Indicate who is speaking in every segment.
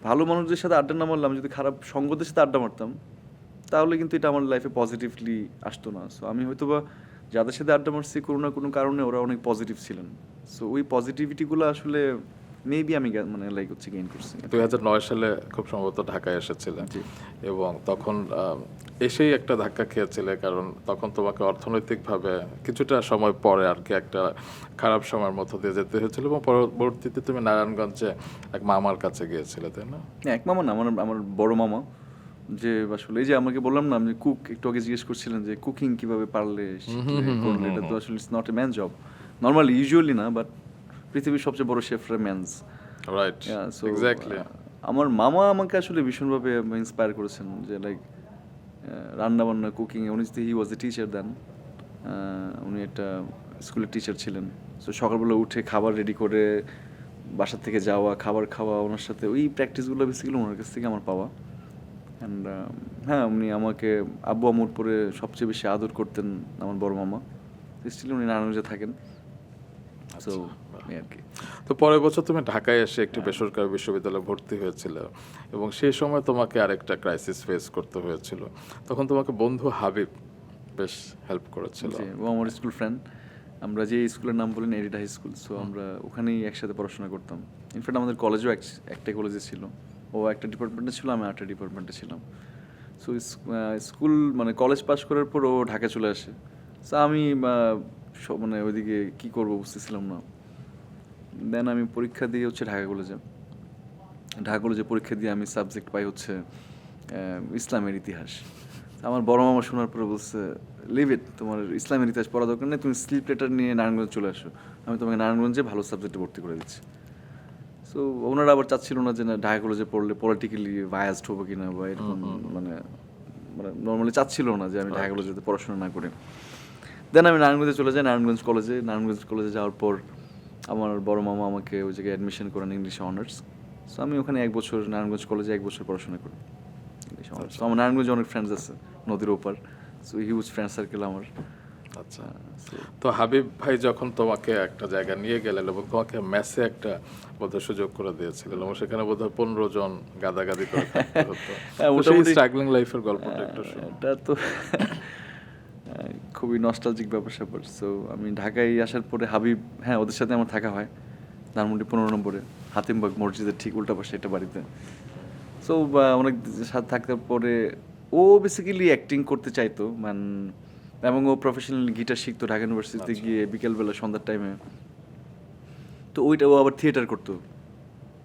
Speaker 1: ভালো মানুষদের সাথে আড্ডা না মারলাম, যদি খারাপ সঙ্গদের সাথে আড্ডা মারতাম, তাহলে কিন্তু এটা আমার লাইফে পজিটিভলি আসতো না। সো আমি হয়তো বা যাদের সাথে আড্ডা মারছি কোনো না কোনো কারণে ওরা অনেক পজিটিভ ছিলেন। সো ওই পজিটিভিটিগুলো আসলে মেবি আমি মানে লাইক হচ্ছে গেইন করছি।
Speaker 2: 2009 সালে খুব সম্ভবত ঢাকায় এসেছিলে,
Speaker 1: জি।
Speaker 2: এবং তখন এসেই একটা ধাক্কা খেয়েছিলে, কারণ তখন তোমাকে অর্থনৈতিকভাবে কিছুটা সময় পরে আর কি একটা খারাপ সময়ের মধ্য দিয়ে যেতে হয়েছিল, এবং পরবর্তীতে তুমি নারায়ণগঞ্জে এক মামার কাছে গিয়েছিলে, তাই না?
Speaker 1: এক মামা না, আমার আমার বড় মামা, যে আসলে এই যে আমাকে বললাম না, আমি কুক একটু আগে জিজ্ঞেস করছিলেন যে কুকিং কিভাবে পারলে শিখলে করলে, এটা তো আসলে it's not a man job normally, usually না, বাট পৃথিবীর সবচেয়ে বড় শেফরা ম্যানস।
Speaker 2: Right, exactly.
Speaker 1: আমার মামা আমাকে আসলে ভীষণভাবে ইন্সপায়ার করেছেন যে লাইক রান্না বান্না কুকিংয়ে। উনি হি ওয়াজ এ টিচার দেন, উনি একটা স্কুলের টিচার ছিলেন। সো সকালবেলা উঠে খাবার রেডি করে বাসা থেকে যাওয়া, খাবার খাওয়া ওনার সাথে, ওই প্র্যাকটিসগুলো বেসিক্যালি ওনার কাছ থেকে আমার পাওয়া। অ্যান্ড হ্যাঁ, উনি আমাকে আব্বু আম্মুর পরে সবচেয়ে বেশি আদর করতেন আমার বড় মামা। স্টিল উনি নারায়ণগঞ্জে থাকেন। সো আর কি।
Speaker 2: তো পরের বছর তুমি ঢাকায় এসে একটি বেসরকারি বিশ্ববিদ্যালয়ে ভর্তি হয়েছিল, এবং সেই সময় তোমাকে আরেকটা ক্রাইসিস ফেস করতে হয়েছিল। তখন তোমাকে বন্ধু হাবিব বেশ হেল্প করেছিল।
Speaker 1: জি, ও আমার স্কুল ফ্রেন্ড। আমরা যে স্কুলের নাম বলেন এডিটা হাই স্কুল, সো আমরা ওখানেই একসাথে পড়াশোনা করতাম। ইনফ্যাক্ট আমাদের কলেজও একটা কলেজে ছিল, ও একটা ডিপার্টমেন্টে ছিল, আমি একটা ডিপার্টমেন্টে ছিলাম। সো স্কুল মানে কলেজ পাস করার পর ও ঢাকা চলে আসে। সো আমি মানে ওইদিকে কী করবো বুঝতেছিলাম না। দেন আমি পরীক্ষা দিয়ে হচ্ছে ঢাকা কলেজে পরীক্ষা দিয়ে আমি সাবজেক্ট পাই হচ্ছে ইসলামের ইতিহাস। আমার বড় মামা শোনার পরে বলছে, লিভ ইট, তোমার ইসলামের ইতিহাস পড়া দরকার নেই, তুমি স্লিপ লেটার নিয়ে নারায়ণগঞ্জে চলে আসো, আমি তোমাকে নারায়ণগঞ্জে ভালো সাবজেক্টে ভর্তি করে দিচ্ছি। সো ওনারা আবার চাচ্ছিল না যে না ঢাকা কলেজে পড়লে পলিটিক্যালি বায়াসড হবো কিনা বা এরকম, মানে মানে নর্মালি চাচ্ছিল না যে আমি ঢাকা কলেজে পড়াশোনা না করে। দেন আমি নারায়ণগঞ্জে চলে যাই, নারায়ণগঞ্জ কলেজে যাওয়ার পর আমার বড় মামা আমাকে ওই জায়গায় অ্যাডমিশন করেন ইংলিশ অনার্স। সো আমি ওখানে নারায়ণগঞ্জ কলেজে 1 বছর পড়াশোনা করি ইংলিশ অনার্স। তো আমার নারায়ণগঞ্জে অনেক ফ্রেন্ডস আছে নদীর ওপার, সো হিউজ ফ্রেন্ড সার্কেল আমার।
Speaker 2: আচ্ছা, তো হাবিব ভাই যখন তোমাকে একটা জায়গা নিয়ে গেলেন এবং তোমাকে মেসে একটা বোধহয় সুযোগ করে দিয়েছিলেন, এবং সেখানে বোধহয় 15 জন গাদাগাদি করে থাকতে হতো, মোটামুটি স্ট্রাগলিং লাইফের গল্পটা একটু শুনুন।
Speaker 1: এটা তো খুবই নস্টালজিক ব্যাপার স্যাপার। সো আমি ঢাকায় আসার পরে হাবিব, হ্যাঁ ওদের সাথে আমার থাকা হয় ধানমন্ডি 15 নম্বরে হাতিমবাগ মসজিদের ঠিক উল্টা পাশে একটা বাড়িতে। সো অনেক সাথে থাকার পরে ও বেসিক্যালি অ্যাক্টিং করতে চাইতো এবং ও প্রফেশনালি গিটার শিখতো ঢাকা ইউনিভার্সিটিতে গিয়ে বিকেলবেলা সন্ধ্যার টাইমে। তো ওইটা ও আবার থিয়েটার করতো।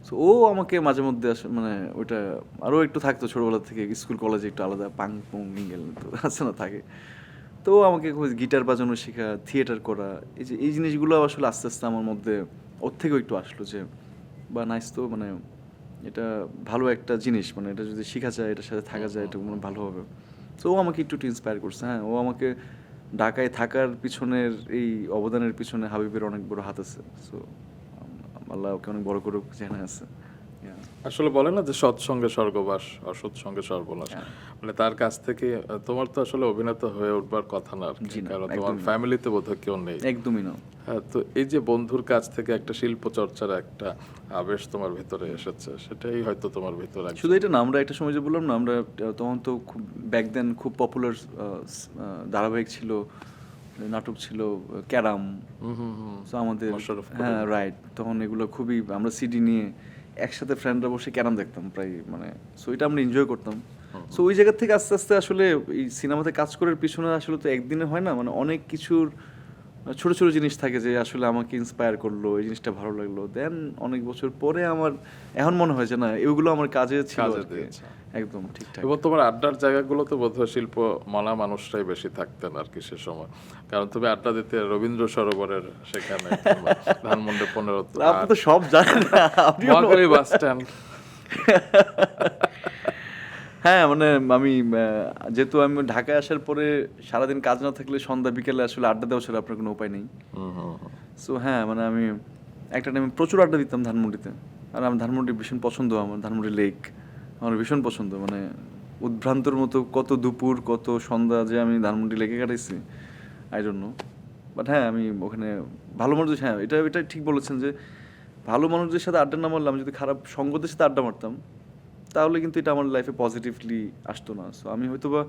Speaker 1: সো ও আমাকে মাঝে মধ্যে মানে ওইটা আরও একটু থাকতো ছোটোবেলা থেকে, স্কুল কলেজে একটু আলাদা পাং পুং মিঙ্গেল তো আছে না থাকে। তো ও আমাকে গিটার বাজানো শেখা, থিয়েটার করা, এই জিনিসগুলো আসলে আস্তে আস্তে আমার মধ্যে ওর থেকেও একটু আসলো যে বা নাইস, তো মানে এটা ভালো একটা জিনিস, মানে এটা যদি শেখা যায়, এটার সাথে থাকা যায়, এটা মনে ভালো হবে। তো ও আমাকে একটু ইন্সপায়ার করছে। হ্যাঁ, ও আমাকে ঢাকায় থাকার পিছনের এই অবদানের পিছনে হাবিবের অনেক বড় হাত আছে। সো আল্লাহ ওকে অনেক বড় করে জেনে আছে।
Speaker 2: আসলে বলে না যে সৎসঙ্গে স্বর্গবাস, অসৎ সঙ্গে সর্বনাশ। মানে তার কাছ থেকে তোমার তো আসলে অভিনেতা হয়ে উঠবার কথা না আর কি, কারণ তোমার ফ্যামিলিতে বোধহয় কেউ নেই।
Speaker 1: একদমই না।
Speaker 2: হ্যাঁ, তো এই যে বন্ধুর কাছ থেকে একটা শিল্প চর্চার একটা আবেশ তোমার ভিতরে এসেছে, সেটাই হয়তো তোমার ভিতরে
Speaker 1: শুধু এটা না, আমরা একটা সময় যে বললাম না, আমরা তখন তো খুব ব্যাক দেন খুব পপুলার ধারাবাহিক ছিল, নাটক ছিল ক্যারাম। সো আমাদের হ্যাঁ রাইট, তখন এগুলো খুবই আমরা সিডি নিয়ে একসাথে ফ্রেন্ডরা বসে ক্যারাম দেখতাম প্রায়, মানে সো এটা আমরা এনজয় করতাম। সো ওই জায়গা থেকে আস্তে আস্তে আসলে এই সিনেমাতে কাজ করার পিছনে আসলে তো একদিনে হয় না, মানে অনেক কিছুর ছোট ছোট জিনিস থাকে যে আসলে আমাকে ইন্সপায়ার করলো, এই জিনিসটা ভালো লাগলো। দেন অনেক বছর পরে আমার এখন মনে হয় যে না, এগুলো আমার কাজে ছিল। একদম ঠিকঠাক।
Speaker 2: এবং তোমার আড্ডার জায়গাগুলোতে বোধহয় শিল্প মানা মানুষরাই বেশি থাকতেন আর কি সে সময়, কারণ তুমি আড্ডা দিতে রবীন্দ্র সরোবরের সেখানে, ধানমন্ডি 15,
Speaker 1: আপনি তো সব জানেন,
Speaker 2: মহাখালী বাস স্ট্যান্ড।
Speaker 1: হ্যাঁ, মানে আমি যেহেতু আমি ঢাকায় আসার পরে সারাদিন কাজ না থাকলে সন্ধ্যা বিকেলে আসলে আড্ডা দেওয়া ছাড়া আপনার কোনো উপায় নেই। সো হ্যাঁ, মানে আমি একটা টাইমে প্রচুর আড্ডা দিতাম ধানমন্ডিতে। আর আমার ধানমন্ডি ভীষণ পছন্দ, আমার ধানমন্ডি লেক আমার ভীষণ পছন্দ। মানে উদ্ভ্রান্তর মতো কত দুপুর কত সন্ধ্যা যে আমি ধানমন্ডি লেকে কাটাইছি, আই ডোন্ট নো। বাট হ্যাঁ, আমি ওখানে ভালো মানুষ, হ্যাঁ এটা ঠিক বলেছেন যে ভালো মানুষদের সাথে আড্ডা না মারলাম, যদি খারাপ সঙ্গদের সাথে আড্ডা মারতাম, তাহলে কিন্তু এটা আমার লাইফে পজিটিভলি আসতো না। সো আমি হয়তোবা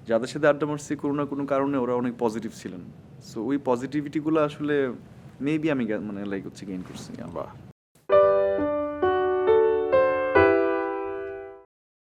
Speaker 1: যাদের সাথে আড্ডা মারছি কোনো না কোনো কারণে ওরা অনেক পজিটিভ ছিলেন। সো ওই পজিটিভিটিগুলো আসলে মেবি আমি মানে লাইক হচ্ছে গেইন করছি।
Speaker 2: বাহ